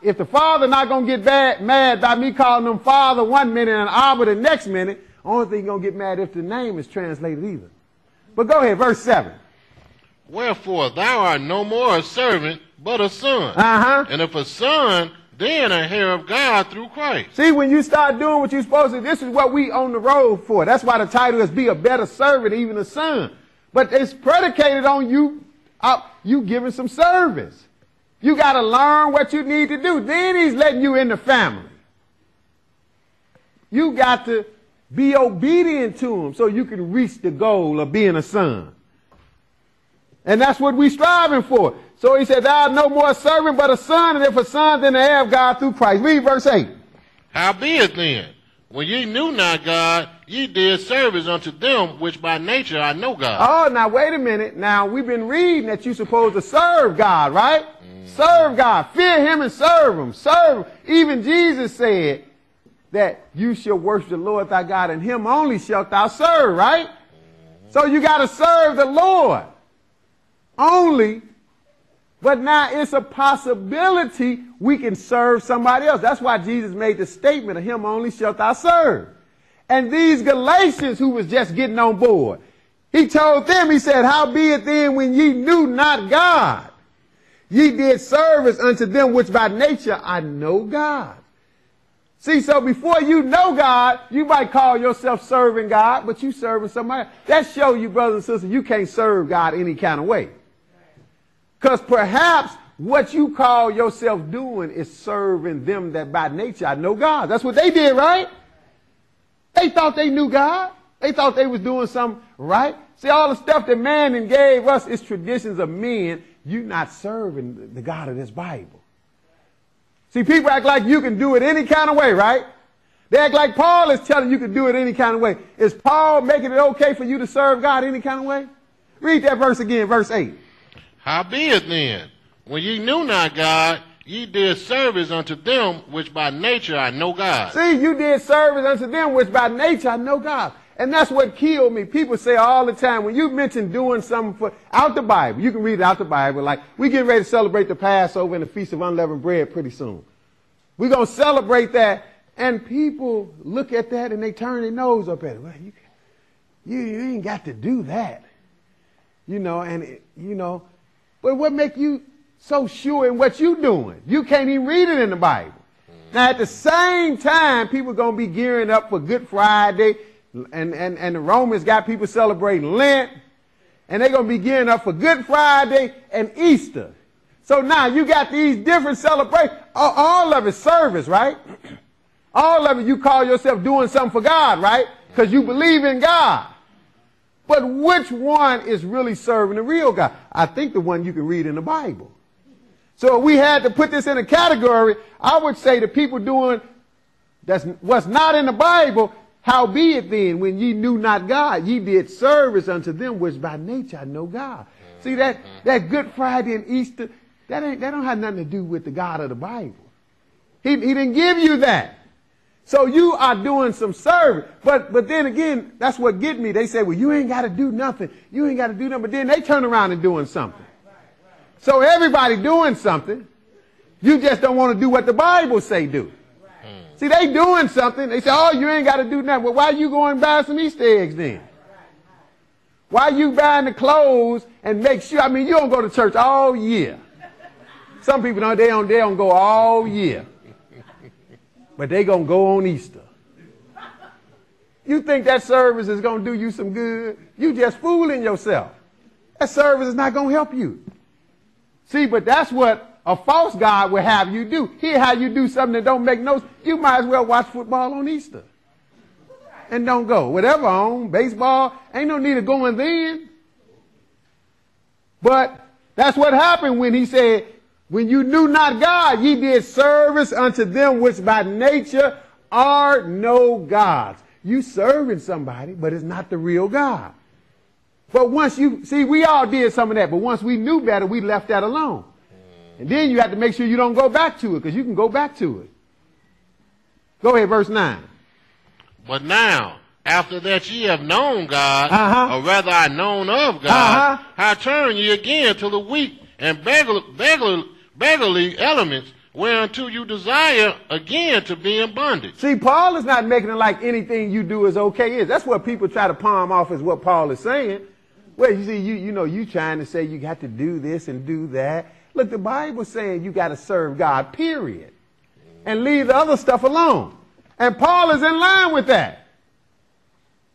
If the Father not going to get mad by me calling him Father 1 minute and Abba the next minute, only thing going to get mad if the name is translated either. But go ahead, verse 7. Wherefore thou art no more a servant, but a son. And if a son, then a heir of God through Christ. See, when you start doing what you're supposed to, this is what we on the road for. That's why the title is Be a Better Servant, Even a Son. But it's predicated on you giving some service. You got to learn what you need to do. Then he's letting you in the family. You got to be obedient to him so you can reach the goal of being a son. And that's what we're striving for. So he said, thou art no more a servant, but a son, and if a son, then the heir of God through Christ. Read verse 8. Howbeit then, when ye knew not God, ye did service unto them which by nature I know God. Oh, now wait a minute. Now we've been reading that you're supposed to serve God, right? Serve God. Fear him and serve him. Serve. Even Jesus said that you shall worship the Lord thy God, and him only shalt thou serve, right? So you got to serve the Lord only. But now it's a possibility we can serve somebody else. That's why Jesus made the statement of him only shalt thou serve. And these Galatians who was just getting on board, he told them, he said, howbeit then when ye knew not God, ye did service unto them which by nature I know God. See, so before you know God, you might call yourself serving God, but you serving somebody else. That shows you, brothers and sisters, you can't serve God any kind of way. Because perhaps what you call yourself doing is serving them that by nature I know God. That's what they did, right? They thought they knew God. They thought they was doing something right. See, all the stuff that man and gave us is traditions of men. You're not serving the God of this Bible. See, people act like you can do it any kind of way, right? They act like Paul is telling you can do it any kind of way. Is Paul making it okay for you to serve God any kind of way? Read that verse again, verse 8. Howbeit then, when ye knew not God, ye did service unto them which by nature I know God. See, you did service unto them which by nature I know God. And that's what killed me. People say all the time, when you mention doing something out the Bible, you can read it out the Bible, like we getting ready to celebrate the Passover and the Feast of Unleavened Bread pretty soon. We're going to celebrate that, and people look at that and they turn their nose up at it. Well, you ain't got to do that. But what make you so sure in what you doing? You can't even read it in the Bible. Now, at the same time, people are going to be gearing up for Good Friday, and the Romans got people celebrating Lent, and they're going to be gearing up for Good Friday and Easter. So now you got these different celebrations. All of it service, right? All of it you call yourself doing something for God, right? Because you believe in God. But which one is really serving the real God? I think the one you can read in the Bible. So if we had to put this in a category, I would say the people doing that's what's not in the Bible, howbeit then, when ye knew not God, ye did service unto them which by nature I know God. See, that Good Friday and Easter, that don't have nothing to do with the God of the Bible. He didn't give you that. So you are doing some service. But then again, that's what get me. They say, well, you ain't got to do nothing. You ain't got to do nothing. But then they turn around and doing something. So everybody doing something. You just don't want to do what the Bible say do. See, they doing something. They say, oh, you ain't got to do nothing. Well, why you going and buy some Easter eggs then? Why you buying the clothes and make sure? I mean, you don't go to church all year. Some people don't, they don't go all year. But they going to go on Easter. You think that service is going to do you some good? You just fooling yourself. That service is not going to help you. See, but that's what a false God will have you do. He'll have you do something that don't make no sense. You might as well watch football on Easter. And don't go. Whatever on, baseball, ain't no need of going then. But that's what happened when he said, when you knew not God, ye did service unto them which by nature are no gods. You serving somebody, but it's not the real God. But once you, see, we all did some of that, but once we knew better, we left that alone. And then you have to make sure you don't go back to it, because you can go back to it. Go ahead, verse 9. But now, after that ye have known God, or rather are known of God, how turn ye again to the weak and beggarly elements whereunto you desire again to be in bondage. See, Paul is not making it like anything you do is okay. That's what people try to palm off as what Paul is saying. Well, you see, you trying to say you got to do this and do that. Look, the Bible's saying you got to serve God, period. And leave the other stuff alone. And Paul is in line with that.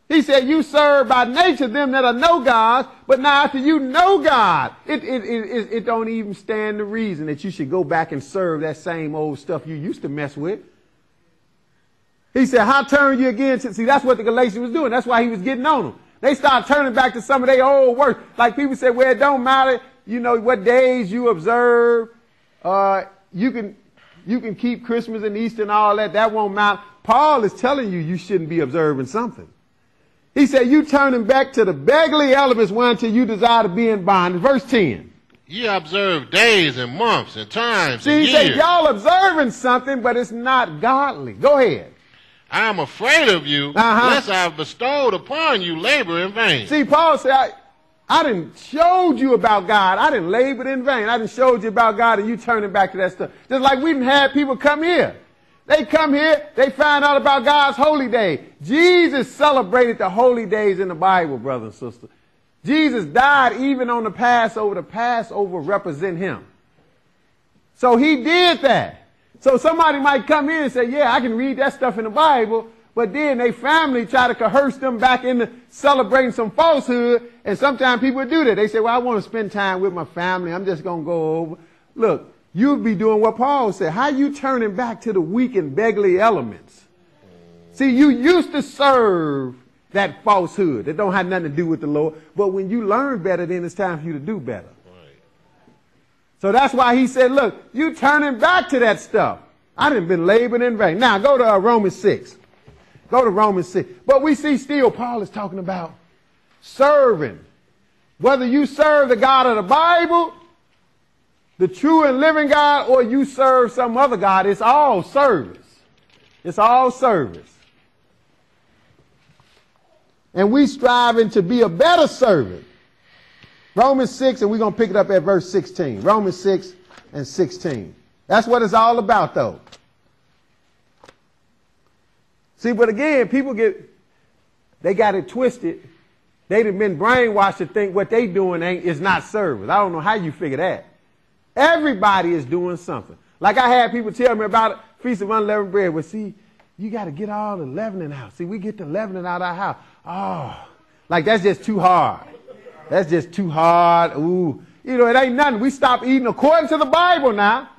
He said, you serve by nature them that are no gods, but now after you know God, it don't even stand the reason that you should go back and serve that same old stuff you used to mess with. He said, how turn you again to, see, that's what the Galatians was doing. That's why he was getting on them. They started turning back to some of their old works. Like people say, well, it don't matter, what days you observe. You can keep Christmas and Easter and all that. That won't matter. Paul is telling you shouldn't be observing something. He said, you turning back to the beggarly elements until you desire to be in bondage. Verse 10. Ye observe days and months and times See, and he years. said, y'all observing something, but it's not godly. Go ahead. I am afraid of you, lest I have bestowed upon you labor in vain. See, Paul said, I didn't showed you about God. I didn't labor in vain. I didn't showed you about God, and you turning back to that stuff. Just like we didn't have people come here. They come here, they find out about God's holy day. Jesus celebrated the holy days in the Bible, brothers and sisters. Jesus died even on the Passover. The Passover represent him. So he did that. So somebody might come in and say, yeah, I can read that stuff in the Bible, but then they family try to coerce them back into celebrating some falsehood, and sometimes people do that. They say, well, I want to spend time with my family. I'm just going to go over. Look. You'd be doing what Paul said. How you turning back to the weak and beggarly elements? See, you used to serve that falsehood that don't have nothing to do with the Lord. But when you learn better, then it's time for you to do better. Right. So that's why he said, look, you turning back to that stuff. I done been laboring in vain. Now go to Romans 6. Go to Romans 6. But we see still Paul is talking about serving. Whether you serve the God of the Bible, the true and living God, or you serve some other God, it's all service. It's all service. And we striving to be a better servant. Romans 6, and we're going to pick it up at verse 16. Romans 6 and 16. That's what it's all about, though. See, but again, people they got it twisted. They've been brainwashed to think what they doing is not service. I don't know how you figure that. Everybody is doing something. Like I had people tell me about it, Feast of Unleavened Bread. Well, see, you got to get all the leavening out. See, we get the leavening out of our house. Oh, like that's just too hard. That's just too hard. Ooh, it ain't nothing. We stop eating according to the Bible now.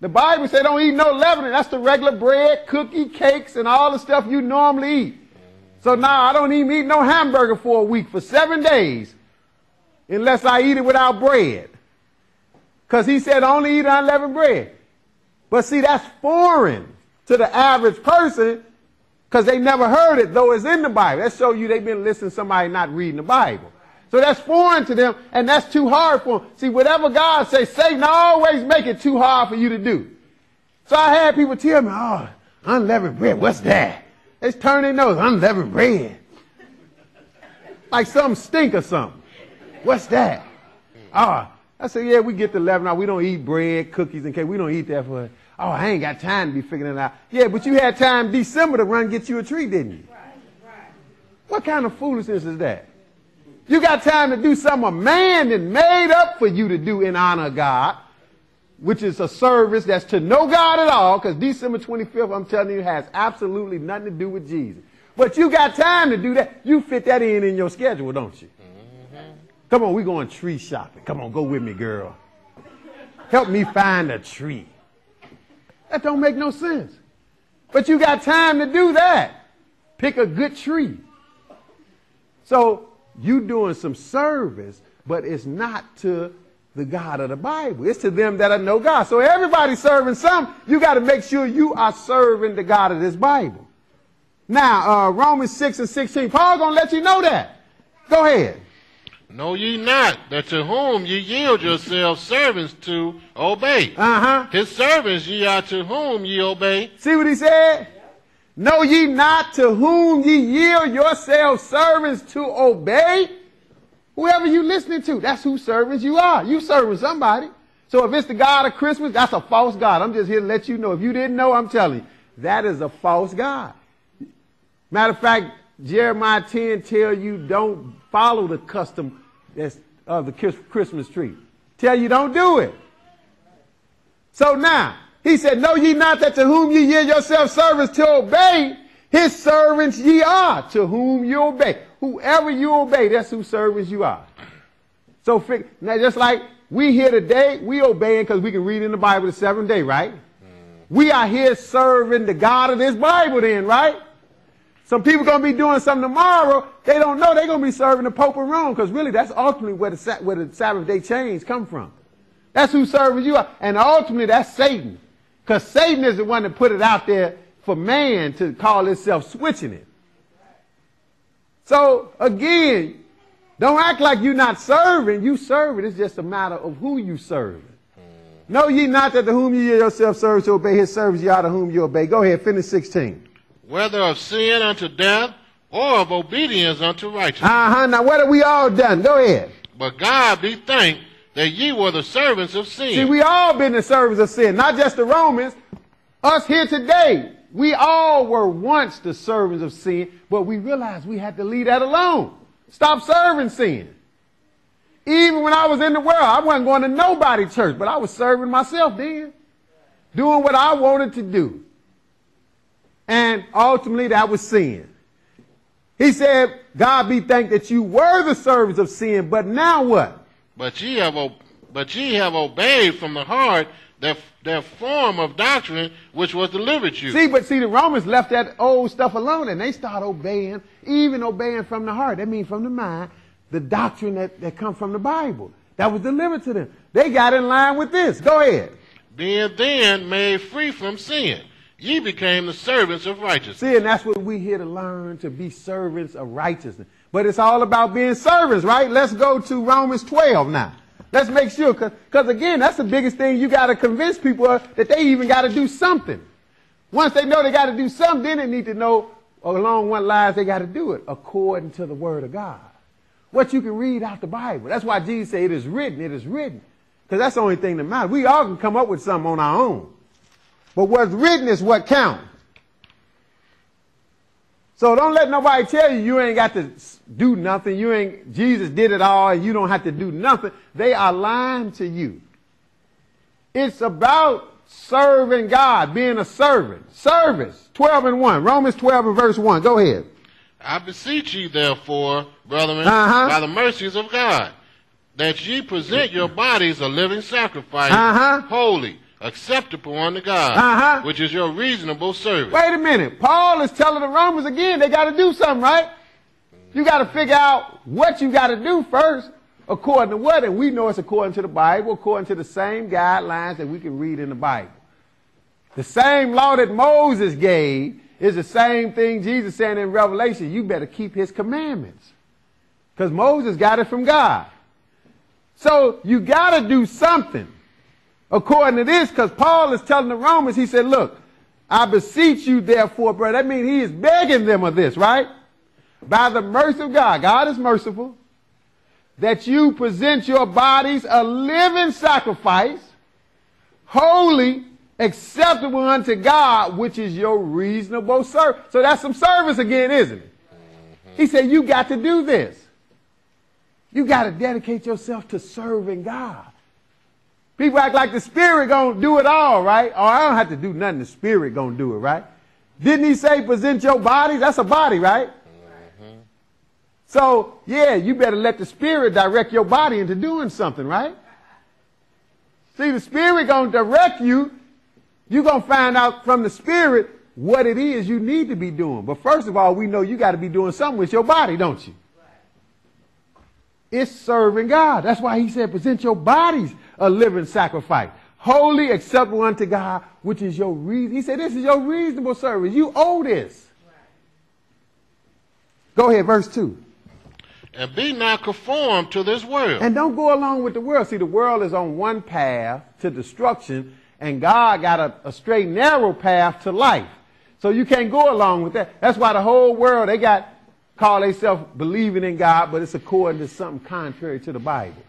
The Bible said don't eat no leavening. That's the regular bread, cookie, cakes, and all the stuff you normally eat. So now I don't even eat no hamburger for a week, for 7 days, unless I eat it without bread. Because he said only eat unleavened bread. But see, that's foreign to the average person because they never heard it, though it's in the Bible. That shows you they've been listening to somebody not reading the Bible. So that's foreign to them, and that's too hard for them. See, whatever God says, Satan always make it too hard for you to do. So I had people tell me, oh, unleavened bread, what's that? They turn their nose, unleavened bread. Like something stink or something. What's that? Oh, I said, yeah, we get the leaven out. We don't eat bread, cookies, and cake. We don't eat that for, oh, I ain't got time to be figuring it out. Yeah, but you had time December to run and get you a tree, didn't you? Right. What kind of foolishness is that? You got time to do something a man that made up for you to do in honor of God, which is a service that's to know God at all, because December 25th, I'm telling you, has absolutely nothing to do with Jesus. But you got time to do that. You fit that in your schedule, don't you? Come on, we're going tree shopping. Come on, go with me, girl. Help me find a tree. That don't make no sense. But you got time to do that. Pick a good tree. So you doing some service, but it's not to the God of the Bible. It's to them that know God. So everybody's serving some. You got to make sure you are serving the God of this Bible. Now, Romans 6 and 16. Paul's going to let you know that. Go ahead. Know ye not that to whom ye yield yourselves servants to obey? His servants ye are to whom ye obey. See what he said? Know ye not to whom ye yield yourselves servants to obey? Whoever you listening to, that's whose servants you are. You serving somebody. So if it's the God of Christmas, that's a false God. I'm just here to let you know. If you didn't know, I'm telling you, that is a false God. Matter of fact, Jeremiah 10 tell you don't follow the custom of the Christmas tree. Tell you don't do it. So now, he said, know ye not that to whom ye yield yourself servants to obey, his servants ye are, to whom you obey. Whoever you obey, that's whose servants you are. So now just like we here today, we obeying because we can read in the Bible the 7th day, right? We are here serving the God of this Bible then, right? Some people going to be doing something tomorrow. They don't know they're going to be serving the Pope of Rome because really that's ultimately where the Sabbath day change come from. That's who serving you are. And ultimately that's Satan. Because Satan is the one that put it out there for man to call himself switching it. So again, don't act like you're not serving. You serving. It's just a matter of who you serving. Know ye not that to whom ye yourself serve to obey his service, ye are to whom you obey. Go ahead, finish 16. Whether of sin unto death or of obedience unto righteousness. Now what have we all done? Go ahead. But God be thanked that ye were the servants of sin. See, we all been the servants of sin, not just the Romans. Us here today, we all were once the servants of sin, but we realized we had to leave that alone. Stop serving sin. Even when I was in the world, I wasn't going to nobody's church, but I was serving myself then, doing what I wanted to do. And ultimately, that was sin. He said, God be thanked that you were the servants of sin, but now what? But ye have obeyed from the heart their form of doctrine which was delivered you. See, the Romans left that old stuff alone, and they started obeying, even obeying from the heart. That means from the mind, the doctrine that comes from the Bible. That was delivered to them. They got in line with this. Go ahead. Being then made free from sin, ye became the servants of righteousness. See, and that's what we here to learn, to be servants of righteousness. But it's all about being servants, right? Let's go to Romans 12 now. Let's make sure, because again, that's the biggest thing you got to convince people of, that they even got to do something. Once they know they got to do something, then they need to know along what lines they got to do it, according to the word of God. What you can read out the Bible. That's why Jesus said, it is written, it is written. Because that's the only thing that matters. We all can come up with something on our own. But what's written is what counts. So don't let nobody tell you you ain't got to do nothing. Jesus did it all and you don't have to do nothing. They are lying to you. It's about serving God, being a servant. Service, 12:1. Romans 12 and verse 1. Go ahead. I beseech ye therefore, brethren, by the mercies of God, that ye present your bodies a living sacrifice, holy, acceptable unto God, which is your reasonable service. Wait a minute. Paul is telling the Romans again, they got to do something, right? You got to figure out what you got to do first, according to what? And we know it's according to the Bible, according to the same guidelines that we can read in the Bible. The same law that Moses gave is the same thing Jesus said in Revelation. You better keep his commandments. Because Moses got it from God. So you got to do something according to this, because Paul is telling the Romans, he said, look, I beseech you therefore, brother. That means he is begging them of this, right? By the mercy of God, God is merciful, that you present your bodies a living sacrifice, holy, acceptable unto God, which is your reasonable service. So that's some service again, isn't it? He said, you got to do this. You got to dedicate yourself to serving God. People act like the Spirit going to do it all, right? Oh, I don't have to do nothing. The Spirit going to do it, right? Didn't he say present your bodies? That's a body, right? So, yeah, you better let the Spirit direct your body into doing something, right? See, the Spirit going to direct you. You're going to find out from the Spirit what it is you need to be doing. But first of all, we know you got to be doing something with your body, don't you? It's serving God. That's why he said, present your bodies a living sacrifice, holy, acceptable unto God, which is your reason. He said, this is your reasonable service. You owe this. Go ahead, verse 2. And be not conformed to this world. And don't go along with the world. See, the world is on one path to destruction, and God got a straight, narrow path to life. So you can't go along with that. That's why the whole world, call themselves believing in God, but it's according to something contrary to the Bible.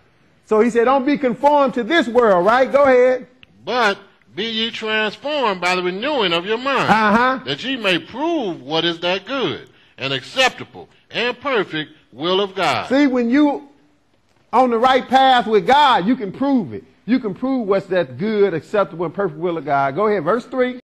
So he said, don't be conformed to this world, right? Go ahead. But be ye transformed by the renewing of your mind, that ye may prove what is that good and acceptable and perfect will of God. See, when you on the right path with God, you can prove it. You can prove what's that good, acceptable, and perfect will of God. Go ahead, verse 3.